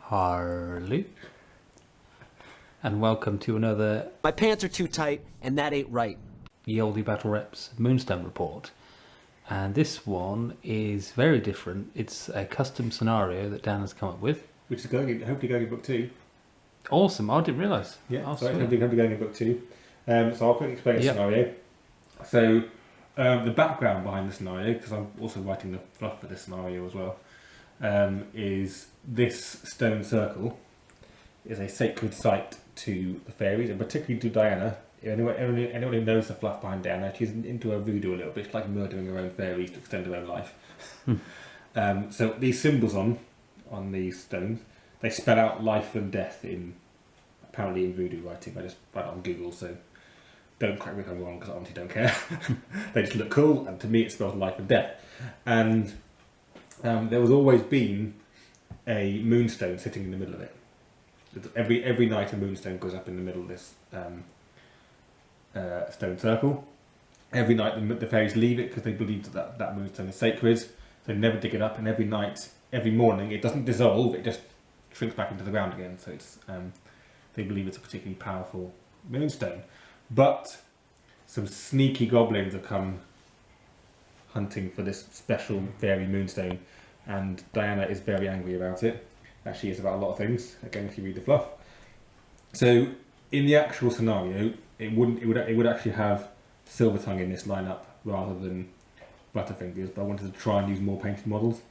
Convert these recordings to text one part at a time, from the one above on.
Harley, and welcome to another My pants are too tight, and that ain't right. Ye Olde Battle Reps Moonstone report. And this one is very different. It's a custom scenario that Dan has come up with. Which is hopefully going in book 2. Awesome, I didn't realise. Yeah, Oh, so sweet. hopefully going in book 2. So I'll quickly explain the scenario. So the background behind the scenario, because I'm also writing the fluff for this scenario as well, is this stone circle is a sacred site to the fairies, and particularly to Diana. Anyone who knows the fluff behind Diana, she's into her voodoo a little bit. She's like murdering her own fairies to extend her own life. So these symbols on these stones, they spell out life and death apparently in voodoo writing. I just read it on Google, so don't correct me if I'm wrong, because I honestly don't care. They just look cool, and to me it spells life and death. And there has always been a moonstone sitting in the middle of it. Every night a moonstone goes up in the middle of this stone circle. Every night the fairies leave it because they believe that moonstone is sacred. So they never dig it up, and every morning it doesn't dissolve, it just shrinks back into the ground again. So it's they believe it's a particularly powerful moonstone. But some sneaky goblins have come hunting for this special fairy moonstone, and Diana is very angry about it, as she is about a lot of things, again if you read the fluff. So in the actual scenario, it would actually have Silvertongue in this lineup rather than Butterfingers, but I wanted to try and use more painted models.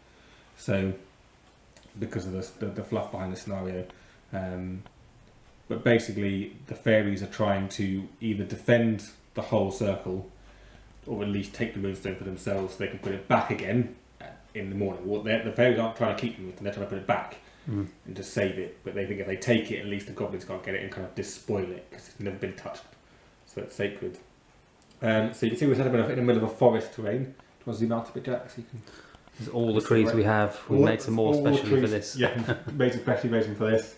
So because of the fluff behind the scenario, but basically the fairies are trying to either defend the whole circle, or at least take the moonstone for themselves so they can put it back again in the morning. Well, the fairies aren't trying to keep the moonstone, they're trying to put it back and just save it. But they think if they take it, at least the goblins can't get it and kind of despoil it, because it's never been touched, so it's sacred. So you can see we're set up in the middle of a forest terrain. Do you want to zoom out a bit, Jack? So you can. There's all the trees we have. We made some more specially for this. Yeah, made some specially version for this.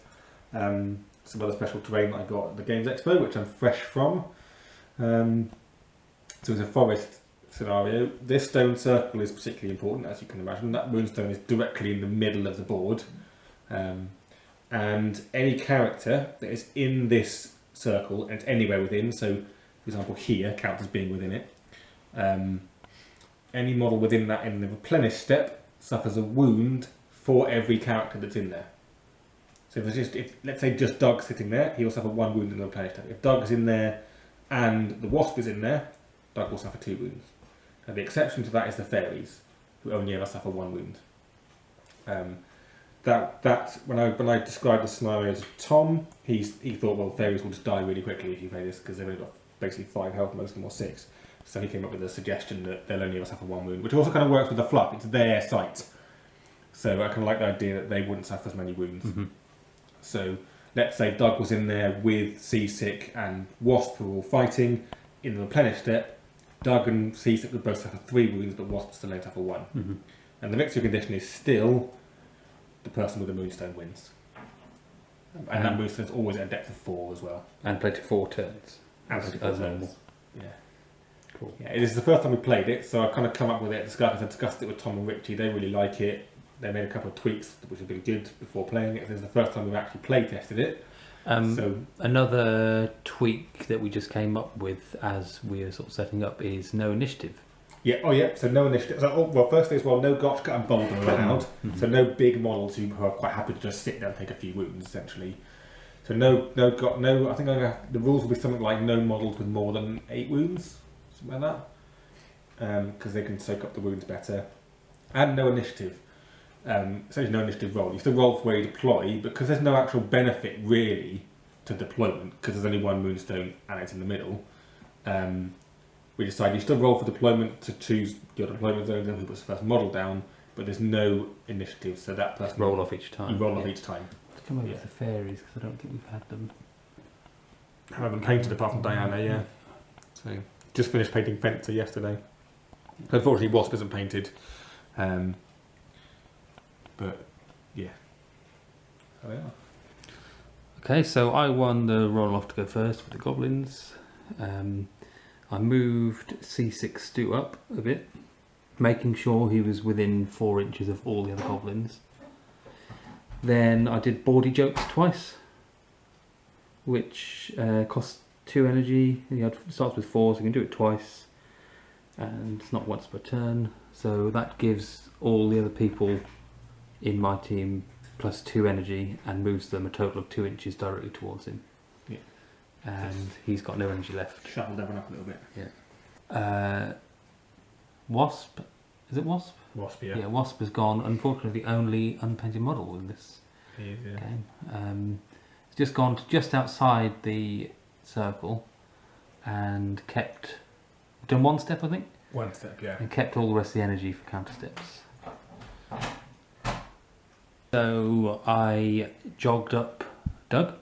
Some other special terrain that I got at the Games Expo, which I'm fresh from. So it's a forest scenario. This stone circle is particularly important, as you can imagine. That moonstone is directly in the middle of the board. And any character that is in this circle, and it's anywhere within, so for example here counts as being within it, any model within that in the replenish step suffers a wound for every character that's in there. So if let's say just Doug's sitting there, he'll suffer 1 wound in the replenish step. If Doug's in there and the wasp is in there, Doug will suffer 2 wounds. Now the exception to that is the fairies, who only ever suffer 1 wound. When I described the scenario to Tom, he thought, well, fairies will just die really quickly if you play this, because they've only got basically 5 health, most of them, or 6. So he came up with a suggestion that they'll only ever suffer 1 wound, which also kind of works with the fluff. It's their site, so I kind of like the idea that they wouldn't suffer as many wounds. So let's say Doug was in there with Seasick and Wasp, who were all fighting in the replenish step. Doug and Seasick would both suffer 3 wounds, but Wasp still only suffer 1. And the mixture condition is still the person with the moonstone wins. And that moonstone is always at a depth of 4 as well. And played 4 turns. As normal. Yeah. Cool. Yeah, it is the first time we played it, so I kind of come up with it. I discussed it with Tom and Richie. They really like it. They made a couple of tweaks, which have been good before playing it. This is the first time we've actually play tested it. Another tweak that we just came up with as we are sort of setting up is no initiative. Yeah. Oh, yeah. So no initiative. So, firstly as well, no Gotchka and Boulder allowed. So no big models who are quite happy to just sit there and take a few wounds, essentially. So no. I think the rules will be something like no models with more than 8 wounds, something like that, because they can soak up the wounds better. And no initiative. Essentially no initiative roll. You still roll for where you deploy, but because there's no actual benefit really to deployment, because there's only 1 moonstone and it's in the middle, we decided you still roll for deployment to choose your deployment zone, then who puts the first model down, but there's no initiative, so that person roll off each time. You roll off each time. Let's come over with the fairies, because I don't think we've had them. I haven't painted apart from Diana, yeah. So just finished painting Fencer yesterday. Unfortunately, Wasp isn't painted. But yeah, so they are. Okay, so I won the roll off to go first with the Goblins. I moved C6 Stu up a bit, making sure he was within 4 inches of all the other Goblins. Then I did Bawdy Jokes twice, which costs 2 energy. It starts with 4, so you can do it twice, and it's not once per turn. So that gives all the other people in my team plus 2 energy and moves them a total of 2 inches directly towards him. Yeah. And he's got no energy left. Shuffled everyone up a little bit. Yeah. Wasp. Is it Wasp? Wasp, yeah. Yeah, Wasp has gone. Unfortunately, the only unpainted model in this He is, yeah. game. It's just gone to just outside the circle and done 1 step, I think. 1 step, yeah. And kept all the rest of the energy for counter steps. So I jogged up Doug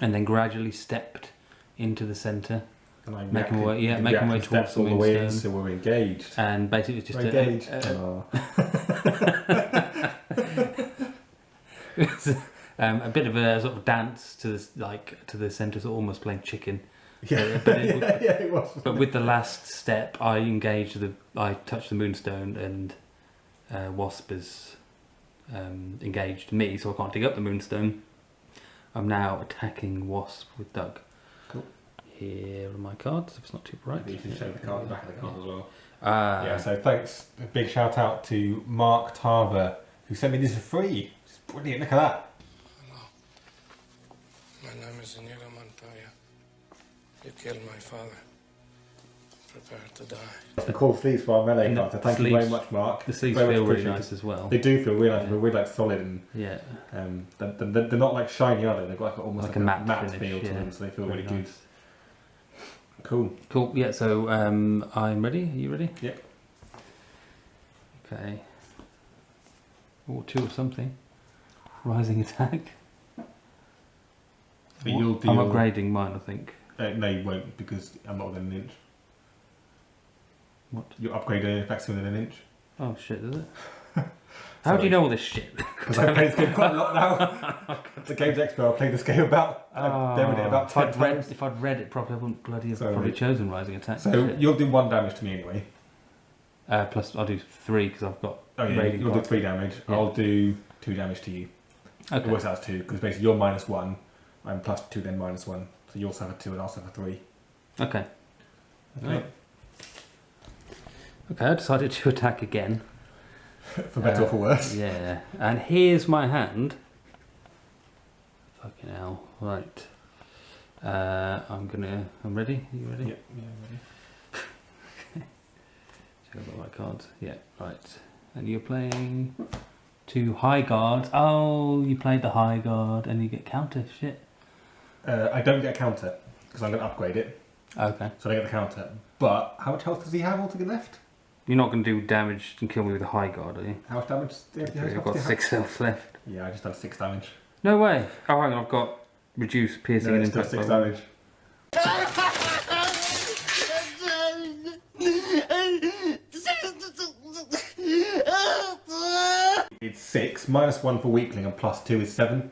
and then gradually stepped into the centre. And I Making my way, reacted- making my way steps towards the all the way in, Moonstone. so we're engaged. And basically it's just We're engaged. a bit of a sort of dance to the centre, so almost playing chicken. Yeah, But it was. But with the last step, I touched the Moonstone, and Wasp is engaged me, so I can't dig up the Moonstone. I'm now attacking Wasp with Doug. Cool. Here are my cards, if it's not too bright. You can show the card, the back of the card as well. Yeah, So thanks, a big shout out to Mark Tarver, who sent me this for free. It's brilliant, look at that. Hello. My name is Inigo Montoya. You killed my father. Prepare to die. It's the cool sleeves for our melee And card, so thank you sleeves- very much, Mark. the sleeves Very much feel really appreciated. nice as well. They do feel really nice, Yeah. they're really like solid and Yeah, they're not like shiny, are they? They've got like almost like like, a a matte matte finish, feel to yeah. them, so they feel Very really good. nice. Cool. Cool. Yeah. So I'm ready. Are you ready? Yep. Okay. Or 2 of something. Rising attack. So you'll deal... I'm upgrading mine, I think. No, you won't, because I'm not within an inch. What? You'll upgrade a effects within an inch. Oh shit, is it? How do you know all this shit? Because I played this game quite a lot now. The game's expert, I played this game about... I've demoed it about 10 times. If I'd read it properly, I wouldn't bloody have Sorry. probably chosen Rising Attack. So Shit. you'll do 1 damage to me anyway. Plus I'll do 3 because I've got Oh yeah, raiding you'll do cards. 3 damage. Yeah. I'll do 2 damage to you. It Okay. works out as 2, because basically you're -1, I'm +2, then -1. So you'll suffer 2 and I'll suffer 3. Okay. Okay. Okay, I decided to attack again. For better or for worse. Yeah. And here's my hand. Fucking hell. Right. I'm ready. Are you ready? Yep, yeah, I'm ready. So I've got my cards. Yeah, right. And you're playing 2 high guards. Oh, you played the high guard and you get counter. Shit. I don't get a counter, because I'm going to upgrade it. Okay. So I get the counter. But how much health does he have altogether left? You're not going to do damage and kill me with a high guard, are you? How much damage do you have? I've got 6 health left. Yeah, I just done 6 damage. No way. Oh, hang on. I've got reduced piercing No, and it's done impact. 6 damage. It's 6, -1 for weakling, and +2 is 7.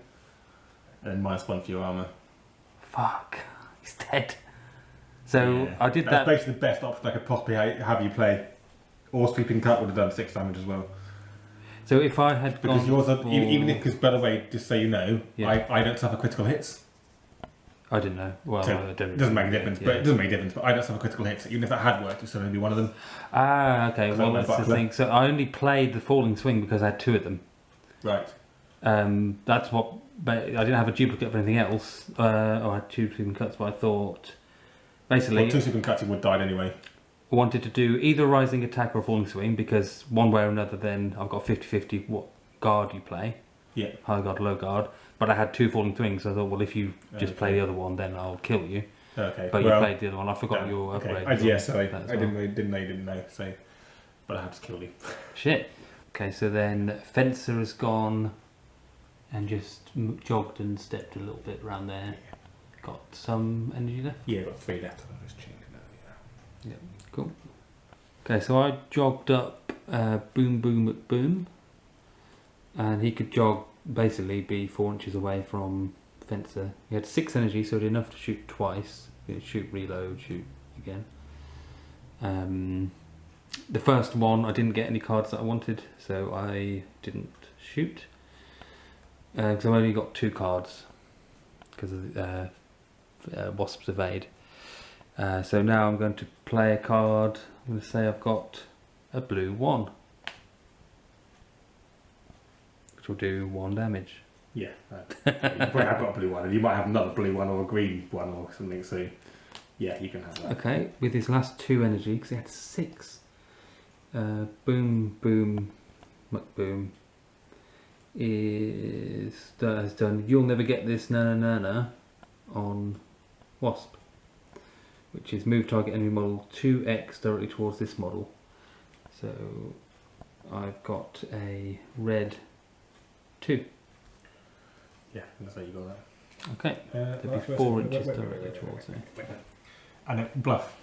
And then -1 for your armour. Fuck. He's dead. So Yeah. I did That's that. basically the best option I could possibly have you play. Or sweeping cut would have done 6 damage as well. So if I had Because gone yours are, for... even if, because by the way, just so you know, Yeah. I don't suffer critical hits. I didn't know. Well, So I don't it doesn't make a difference, yeah. but it doesn't make a difference. But I don't suffer critical hits. Even if that had worked, it's still going to be one of them. Ah, okay. So Well, my that's the buckler. thing. So I only played the Falling Swing because I had 2 of them. Right. That's what. But I didn't have a duplicate of anything else. Or I had 2 sweeping cuts, but I thought basically Well, 2 sweeping cuts, you would have died anyway. I wanted to do either a rising attack or a falling swing because one way or another, then I've got 50-50 what guard you play. Yeah. High guard, low guard. But I had 2 falling swings, so I thought, well, if you just play the other one, then I'll kill you. Okay. But well, you played the other one. I forgot your okay. upgrade. Yeah, sorry. That as I well. didn't know you didn't know. So, but I had to kill you. Shit. Okay, so then Fencer has gone and just jogged and stepped a little bit around there. Got some energy left. Yeah, got 3 left. I was changing that. Yep, cool. Okay, so I jogged up Boom Boom McBoom, and he could jog, basically be 4 inches away from Fencer. He had 6 energy, so he had enough to shoot twice. Shoot, reload, shoot again. The first one, I didn't get any cards that I wanted, so I didn't shoot. Because I've only got 2 cards because of Wasp's Evade. So now I'm going to play a card. I'm going to say I've got a blue 1, which will do 1 damage. Yeah. You probably have got a blue one, and you might have another blue one or a green one or something. So yeah, you can have that. Okay, with his last 2 energy, because he had 6. Boom, boom, muck boom. Has done You'll Never Get This na on Wasp, which is move target enemy model 2x directly towards this model. So I've got a red 2. Yeah, that's how you got that. Okay, there'll be 4 inches directly towards it. And then bluff.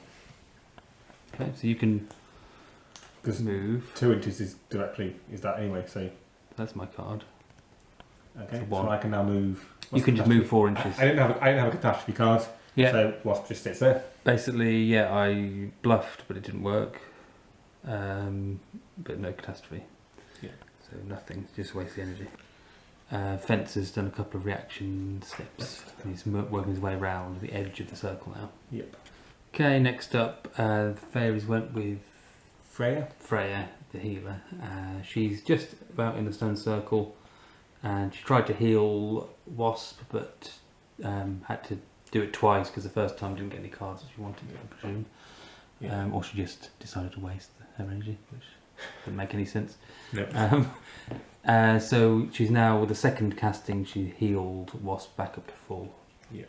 Okay, so you can Because move. 2 inches is that anyway, so... That's my card. Okay, So so I can now move... You can just move 4 inches. I didn't have a catastrophe card, Yeah. so Wasp just sits there. Basically, yeah, I bluffed, but it didn't work. But no catastrophe. Yeah. So nothing, just waste the energy. Fencer's done a couple of reaction steps. He's working his way around the edge of the circle now. Yep. Okay, next up, the Faeries went with Freya, the healer. She's just about in the stone circle, and she tried to heal Wasp, but had to do it twice because the first time didn't get any cards that she wanted, I presume. Yeah. Or she just decided to waste her energy, which didn't make any sense. Yep. So she's now, with the second casting, she healed Wasp back up to full. Yep.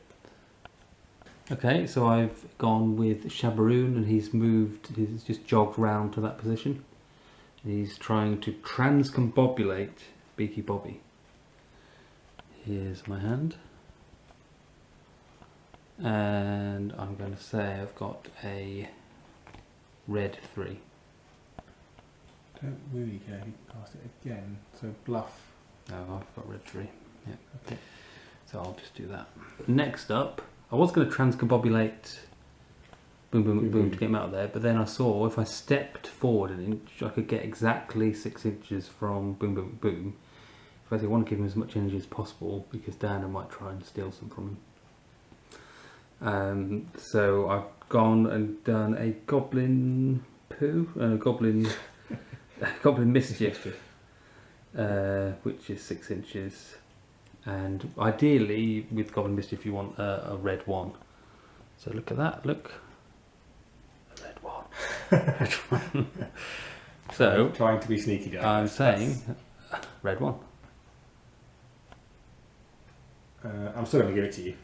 Okay, so I've gone with Shabaroon, and he's just jogged round to that position. He's trying to transcombobulate Beaky Bobby. Here's my hand. And I'm going to say I've got a red 3. Don't really care if you cast it again, so bluff. Oh, I've got red 3. Yeah. Okay. So I'll just do that. Next up, I was going to transcombobulate Boom Boom Boom to get him out of there, but then I saw if I stepped forward an inch, I could get exactly 6 inches from Boom Boom Boom. If I want to give him as much energy as possible, because Diana might try and steal some from him. So I've gone and done a goblin goblin mischief, which is 6 inches. And ideally, with Goblin Mischief, you want a red 1. So look at that, look. A red 1. Red 1. So, trying to be sneaky down. I'm saying red 1. I'm still going to give it to you.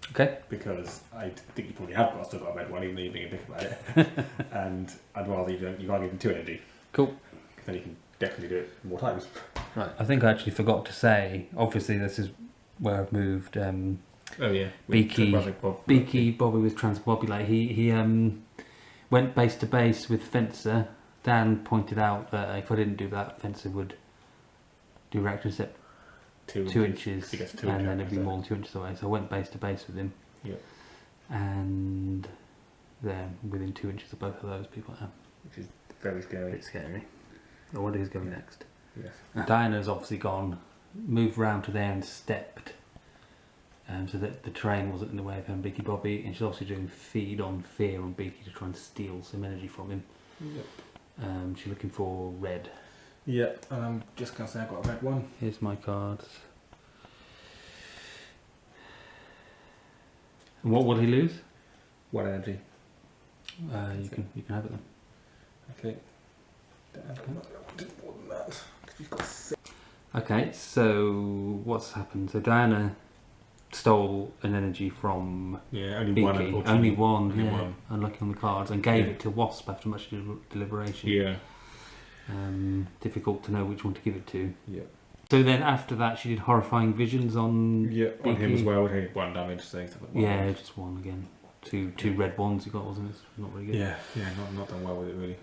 Okay. Because I think you probably have still got a red 1, even though you're being a dick about it. And I'd rather you can't give him 2 energy. Cool. Then you can definitely do it more times. Right, I think I actually forgot to say, obviously this is where I've moved Beaky Bobby with Transcombobulate. He went base to base with Fencer. Dan pointed out that if I didn't do that, Fencer would do reaction step 2 inches, and then it'd be more than 2 inches away. So I went base to base with him. Yep. And then within 2 inches of both of those people now. Which is very scary. It's scary. I wonder who's going next. Yes. Diana's obviously gone, moved round to there and stepped, so that the terrain wasn't in the way of her and Beaky Bobby, and she's obviously doing feed on fear on Beaky to try and steal some energy from him. Yep. She's looking for red. Yep, and I'm just going to say I've got a red 1. Here's my cards. And what will he lose? 1 energy. You can have it then. Okay. I did more than that. 'Cause you've got 6. Okay, so what's happened? So Diana stole an energy from only Beaky. one. Only one, Only yeah. one. Unlucky on the cards, and gave it to Wasp after much deliberation. Yeah. Difficult to know which one to give it to. Yeah. So then after that, she did horrifying visions on. Yeah, on him Beaky. as well. He had 1 damage, so Yeah, just 1 again. Two red 1s you got, wasn't it? It's not very good. Yeah, not done well with it really.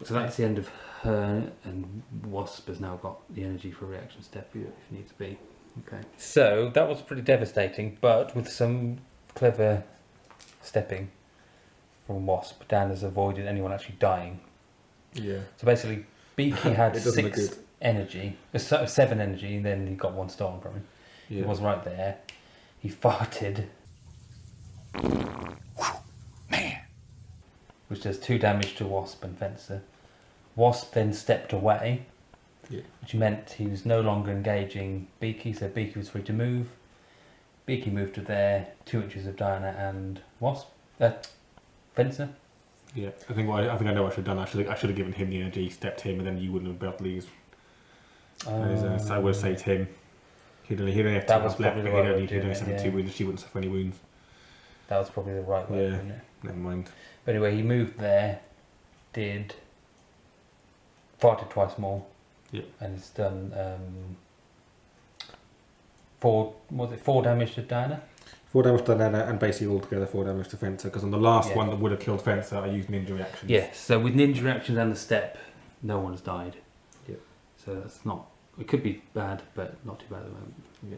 So that's the end of her, and Wasp has now got the energy for a reaction step if needs be. Okay. So that was pretty devastating, but with some clever stepping from Wasp, Dan has avoided anyone actually dying. Yeah. So basically, Beaky had It doesn't look 6 good. energy, 7 energy, and then he got 1 stolen from him. Yeah. He was right there. He farted. Man. Which does 2 damage to Wasp and Fencer. Wasp then stepped away, Yeah. which meant he was no longer engaging Beaky, so Beaky was free to move. Beaky moved to there, 2 inches of Diana and Wasp. Fencer. Yeah. I think I know what I should have done. I should have given him the energy, stepped him, and then you wouldn't have been able to lose. So I would have saved him. He'd only have 2 That was health left, but probably the right way he'd of doing only it, suffer yeah. 2 wounds. She wouldn't suffer any wounds. That was probably the right way, Yeah. wasn't it? Never mind. But anyway, he moved there, farted twice more. Yeah. And it's done 4 damage to Diana? 4 damage to Diana, and basically altogether 4 damage to Fencer, because on the last Yeah. one that would have killed Fencer, I used ninja reactions. Yes, so with ninja reactions and the step, no one has died. Yeah. So that's not, it could be bad, but not too bad at the moment. Yeah.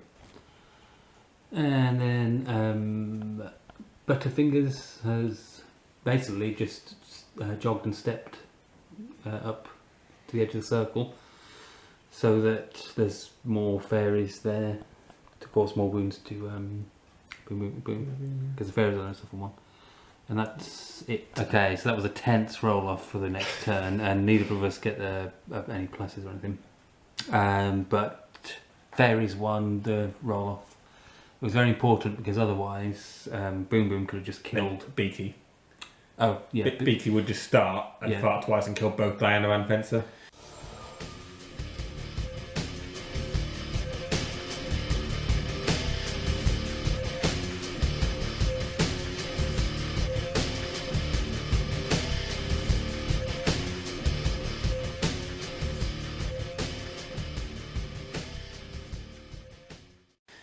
And then Butterfingers has basically just jogged and stepped up to the edge of the circle, so that there's more fairies there to cause more wounds to boom, because the fairies only suffer 1. And that's it. Okay, so that was a tense roll off for the next turn, and neither of us get any pluses or anything. But fairies won the roll off. It was very important because otherwise, Boom could have just killed. Beaky. Oh yeah, Beaky would just start and Yeah. fart twice and kill both Diana and Fencer.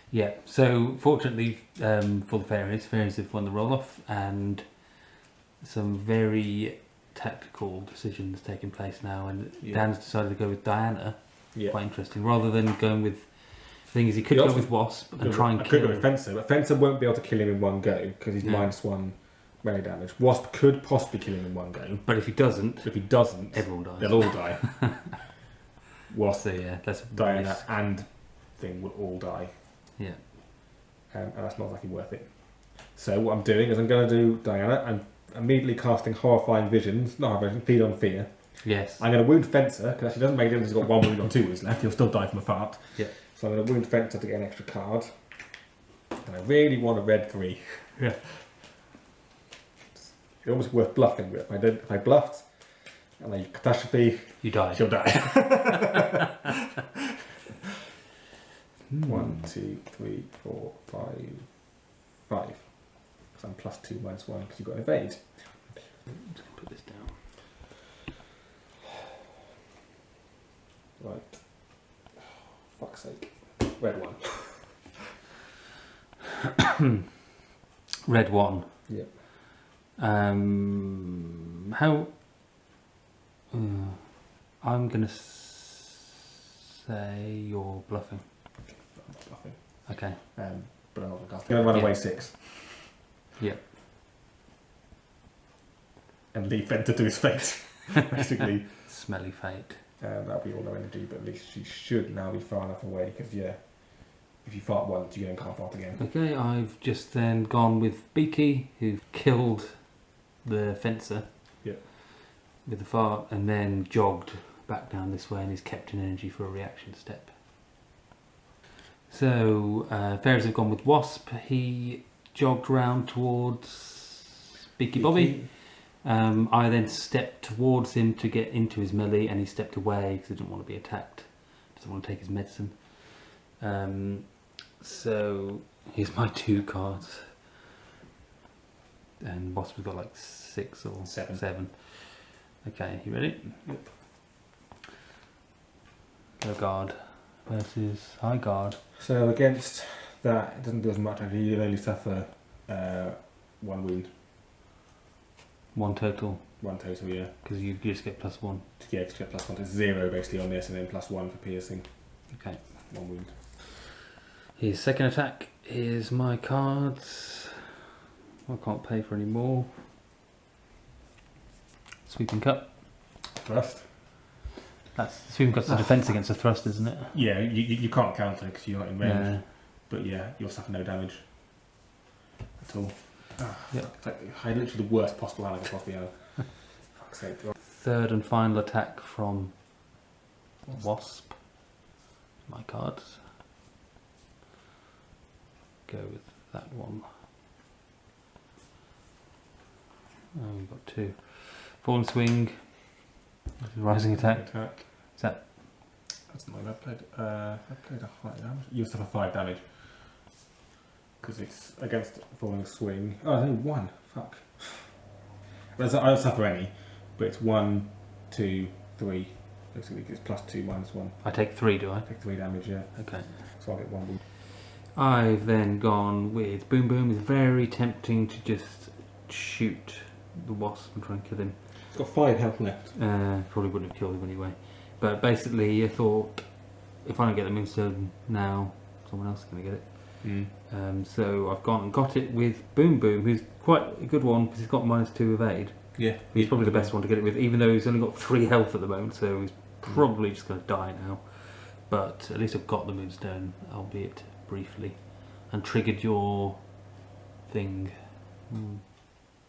Yeah, so fortunately for the fairies have won the roll off, and some very tactical decisions taking place now, and Yeah. Dan's decided to go with Diana. Yeah. Quite interesting, rather than going with. The thing is, he could He go also- with Wasp and try and I could kill. go with Fencer, but Fencer won't be able to kill him in one go because he's Yeah. -1 melee damage. Wasp could possibly kill him in one go, But if he doesn't, but if he doesn't, everyone dies. they'll all die. Wasp, So yeah, that's Diana, risk. and Thing will all die, Yeah. and that's not exactly worth it. So what I'm doing is I'm going to do Diana and immediately casting Horrifying Visions, not Horrifying, Feed on Fear. Yes. I'm going to wound Fencer because he doesn't make it. He's got 1 wound on 2 wounds left. He'll still die from a fart. Yeah. So I'm going to wound Fencer to get an extra card. And I really want a red 3. Yeah. It's almost worth bluffing with. If I bluffed and I catastrophe, You die. she'll die. 1, 2, 3, 4, 5, 5. Because I'm +2 -1 because you've got evade. I'm just gonna put this down. Right. Fuck's sake. Red 1. Red 1. Yeah. How? I'm gonna say you're bluffing. I'm not bluffing. Okay. But I'm not going to cast. I'm going to run Yeah. away 6 Yeah. and leave Fencer to his fate. Basically, Smelly fate. that'll be all no energy, but at least she should now be far enough away because, yeah, if you fart once, you then can't fart again. Okay, I've just then gone with Beaky, who killed the fencer. Yeah. With the fart, and then jogged back down this way and is kept in energy for a reaction step. So, Fairies have gone with Wasp. He jogged round towards Beaky Bobby. I then stepped towards him to get into his melee, and he stepped away because he didn't want to be attacked. Doesn't want to take his medicine. So here's my 2 cards. And Wasp has got like 6 or 7. Okay, you ready? Yep. Low guard versus high guard. So against that, it doesn't do as much. You only suffer 1 wound. 1 total, 1 total, yeah. because you just get +1. Yeah, to get +1 to 0 basically on this, and then +1 for piercing. Okay. 1 wound. His second attack is my cards. I can't pay for any more. Sweeping cut. Thrust. That's sweeping cut's the defense against a thrust, isn't it? Yeah, you can't counter because you're not in range. Yeah. But yeah, you'll suffer no damage at all. Yep. It's like, I had literally the worst possible hand I could possibly have. Fuck's sake. Third and final attack from Wasp. My cards. Go with that one. Oh, we've got two. Fallen swing. Rising attack. Is that? That's not bad. I played a high damage. You'll suffer 5 damage. Because it's against falling swing. Oh, there's only 1. Fuck. I don't suffer any, but it's 1, 2, 3. Basically, it's +2 -1. I take 3, do I? I take 3 damage, yeah. Okay. So I'll get 1 wound. I've then gone with Boom Boom. It's very tempting to just shoot the wasp and try and kill him. It's got 5 health left. Probably wouldn't have killed him anyway. But basically, I thought if I don't get the Moonstone now, someone else is going to get it. So I've gone and got it with Boom Boom, who's quite a good one because he's got -2 evade. Yeah. He's probably the best one to get it with, even though he's only got 3 health at the moment, so he's probably just going to die now. But at least I've got the Moonstone, albeit briefly, and triggered your thing.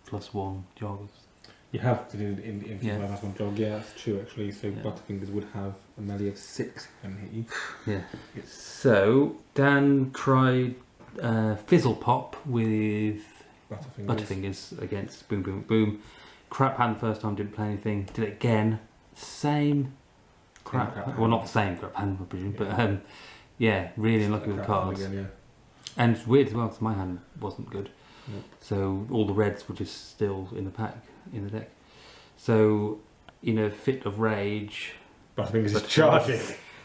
+1 joggers. You have to do it in Yeah. that's one jog. Yeah, that's true actually. So Yeah. Butterfingers would have a melee of 6 when hit you. Yeah. So Dan tried Fizzle Pop with Butterfingers against Boom Boom Boom. Crap hand the first time, didn't play anything. Did it again. Same crap. Well, not the same crap hand, I presume, but yeah, really unlucky with cards. Again, yeah. And it's weird as well because my hand wasn't good. Yep. So all the reds were just still in the pack, in the deck. So, in a fit of rage, Butterfingers is charging.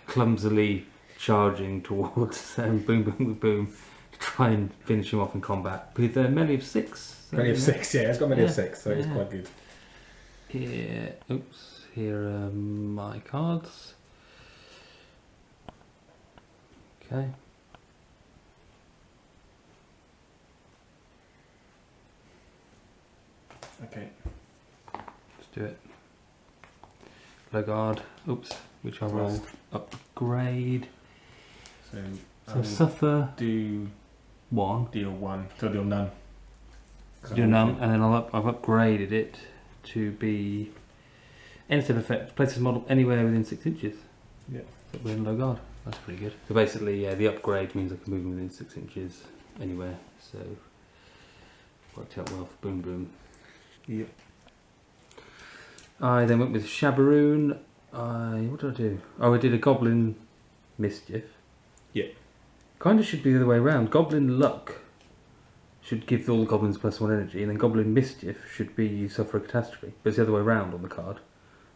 clumsily charging towards Boom Boom Boom to try and finish him off in combat with a melee of 6. So, Melee of 6, yeah. It's got melee of Yeah. 6, so it's Yeah. quite good. Here, here are my cards. Okay. Okay. Let's do it. Low guard. Oops. Which I roll upgrade. So Suffer do 1. deal 1. So deal none. Do none, and then I've upgraded it to be anything effect. Place this model anywhere within 6 inches. Yeah. So we're in low guard. That's pretty good. So basically, yeah, the upgrade means I can move within 6 inches anywhere. So worked out well for Boom Boom. Yep. I then went with Shabaroon. What did I do? Oh, I did a Goblin Mischief. Yeah. Kind of should be the other way around. Goblin Luck should give all the goblins +1 energy, and then Goblin Mischief should be you suffer a catastrophe. But it's the other way around on the card.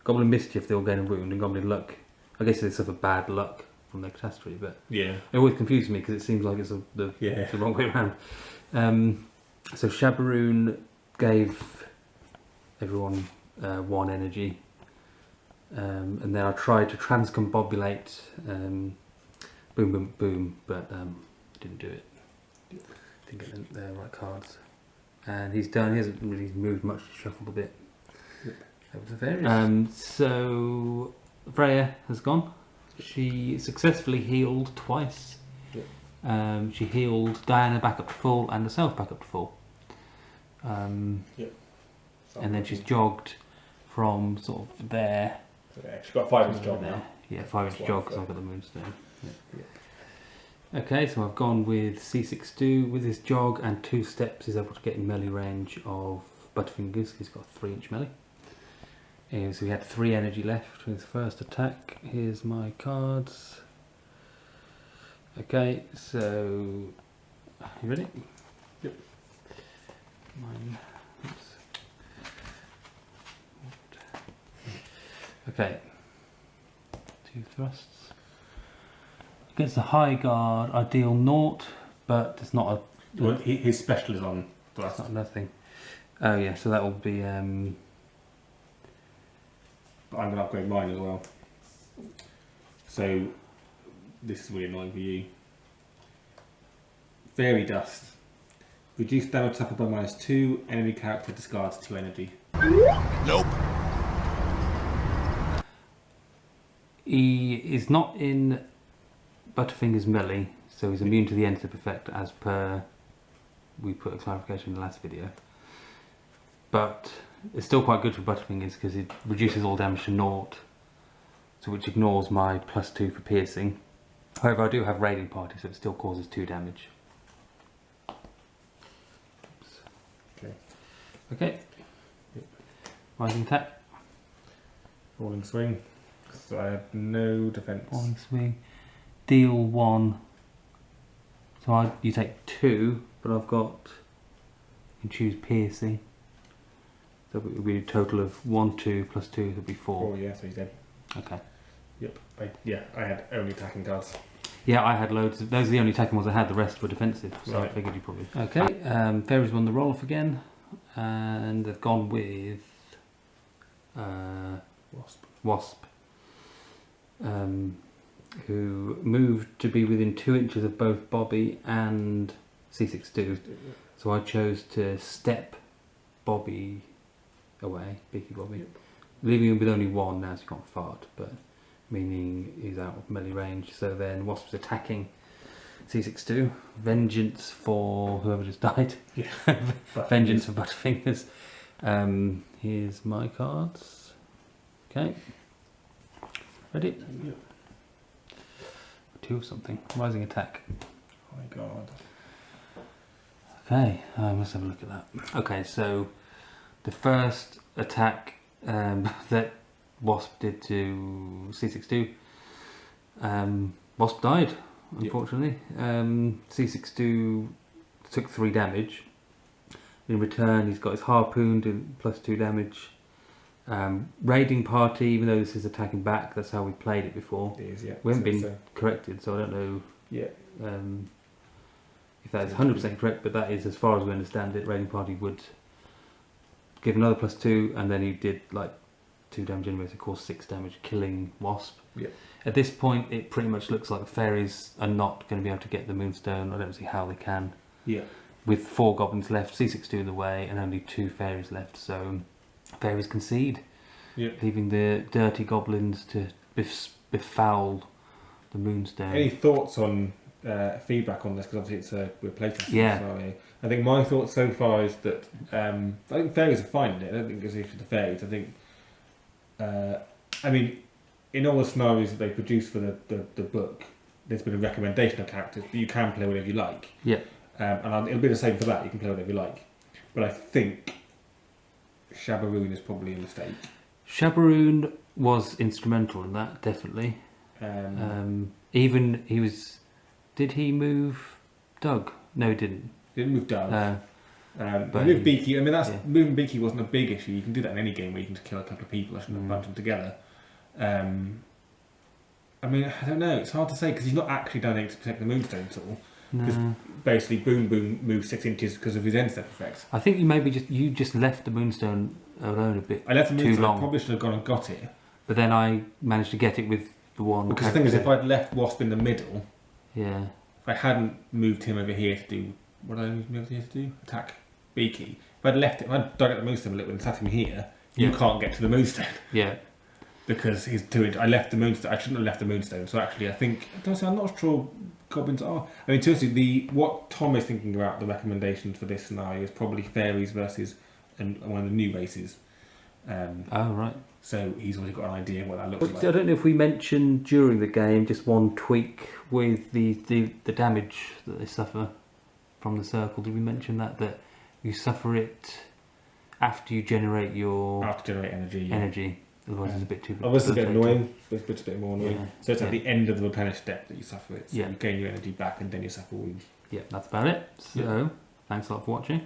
Goblin Mischief, they all gain a wound, and Goblin Luck, I guess they suffer bad luck from their catastrophe, but Yeah. it always confuses me because it seems like it's it's the wrong way around. So Shabaroon gave everyone 1 energy, and then I tried to transcombobulate Boom Boom Boom, but didn't do it. Didn't get the right cards. And he's done. He hasn't really moved much. Shuffled a bit. Yep. That was the Faeries. So Freya has gone. She successfully healed twice. Yep. She healed Diana back up to full and herself back up to full. Yep. And then she's jogged from sort of there. Yeah, she's got 5 inch jog now. Yeah, 5 inch That's what jog I've because I've got. got the Moonstone. Yeah. Okay, so I've gone with C6 Stew. With his jog and 2 steps, he's able to get in melee range of Butterfingers. He's got a 3 inch melee. So we had 3 energy left with his first attack. Here's my cards. Okay, so you ready? Yep. Mine. Oops. Okay. 2 thrusts. Against the high guard, I deal 0, but it's not a. Well, his special is on It's thrust. not nothing. Oh yeah, so that will be. But I'm going to upgrade mine as well. So this is really annoying for you. Fairy Dust. Reduce damage suffered by -2. Enemy character discards 2 energy. Nope. He is not in Butterfinger's melee, so he's immune to the End Step effect as per we put a clarification in the last video. But it's still quite good for Butterfingers because it reduces all damage to 0, so which ignores my +2 for piercing. However, I do have Raiding Party, so it still causes 2 damage. Oops. Okay. Rising attack. Falling swing. So I have no defense. Falling swing. Deal 1. So you take 2, but I've got. You can choose piercing. So it would be a total of 1, 2 plus 2. Would be 4. 4, yeah. So he's dead. Okay. Yep. I had only attacking cards. Yeah, I had loads. Those are the only attacking ones I had. The rest were defensive. So Right. I figured you probably. Okay. Fairies won the roll off again, and they've gone with Wasp. Who moved to be within 2 inches of both Bobby and C62. So I chose to step Bobby away, Beaky Bobby, leaving him with only 1 now, so he can't fart, but meaning he's out of melee range. So then Wasp's attacking C62. Vengeance for whoever just died. Yeah. Vengeance for Butterfingers. Here's my cards. Okay. Ready? Yep. 2 of something. Rising attack. Oh my god. Okay, let's have a look at that. Okay, so the first attack that Wasp did to C62, Wasp died, unfortunately. C62 took 3 damage. In return, he's got his harpoon doing +2 damage. Raiding Party, even though this is attacking back, that's how we played it before. It is, yeah. We haven't been corrected, so I don't know if that is 100% correct, but that is as far as we understand it. Raiding Party would give another +2, and then he did like 2 damage anyway, so it caused 6 damage, killing Wasp. Yeah. At this point, it pretty much looks like the Fairies are not going to be able to get the Moonstone. I don't see how they can. Yeah. With 4 Goblins left, C62 in the way, and only 2 Fairies left, so Fairies concede, leaving the dirty Goblins to befoul the Moonstone. Any thoughts on feedback on this? Because obviously it's a replacement scenario. I think my thoughts so far is that I think Fairies are fine in it. I don't think there's an issue with the Fairies. I think, I mean, in all the scenarios that they produce for the book, there's been a recommendation of characters, but you can play whatever you like. Yeah. And it'll be the same for that. You can play whatever you like. But I think Shabaroon is probably a mistake. Shabaroon was instrumental in that, definitely. Even he was. Did he move Doug? No, he didn't. Didn't move Doug. But move Beaky. I mean, moving Beaky wasn't a big issue. You can do that in any game where you can just kill a couple of people and bunch them together. I mean, I don't know. It's hard to say because he's not actually done anything to protect the Moonstone at all. Just basically, Boom moves 6 inches because of his end step effect. I think you just left the Moonstone alone a bit. I left the too Moonstone. long. I probably should have gone and got it. But then I managed to get it with the one. Because the thing is, if I'd left Wasp in the middle, if I hadn't moved him over here to do what did I move him over here to do? Attack Beaky. If I'd left it, if I'd dug at the Moonstone a little and sat him here, you can't get to the Moonstone. Yeah. Because he's too. I left the Moonstone. I shouldn't have left the Moonstone. So actually, I think I'm not sure Goblins are. I mean, seriously, what Tom is thinking about the recommendations for this scenario is probably Fairies versus one of the new races. Oh right. So he's already got an idea of what that looks like. I don't know if we mentioned during the game just one tweak with the damage that they suffer from the circle. Did we mention that you suffer it after you generate your energy? Otherwise, it's a bit too. Obviously, it's a bit annoying. But it's a bit more annoying. Yeah. So it's at the end of the replenish step that you suffer it. So you gain your energy back, and then you suffer wounds. Yeah, that's about it. So, thanks a lot for watching.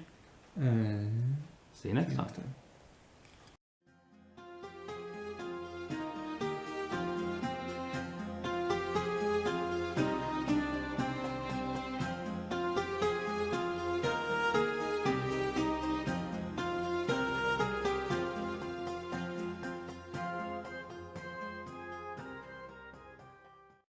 See you next time.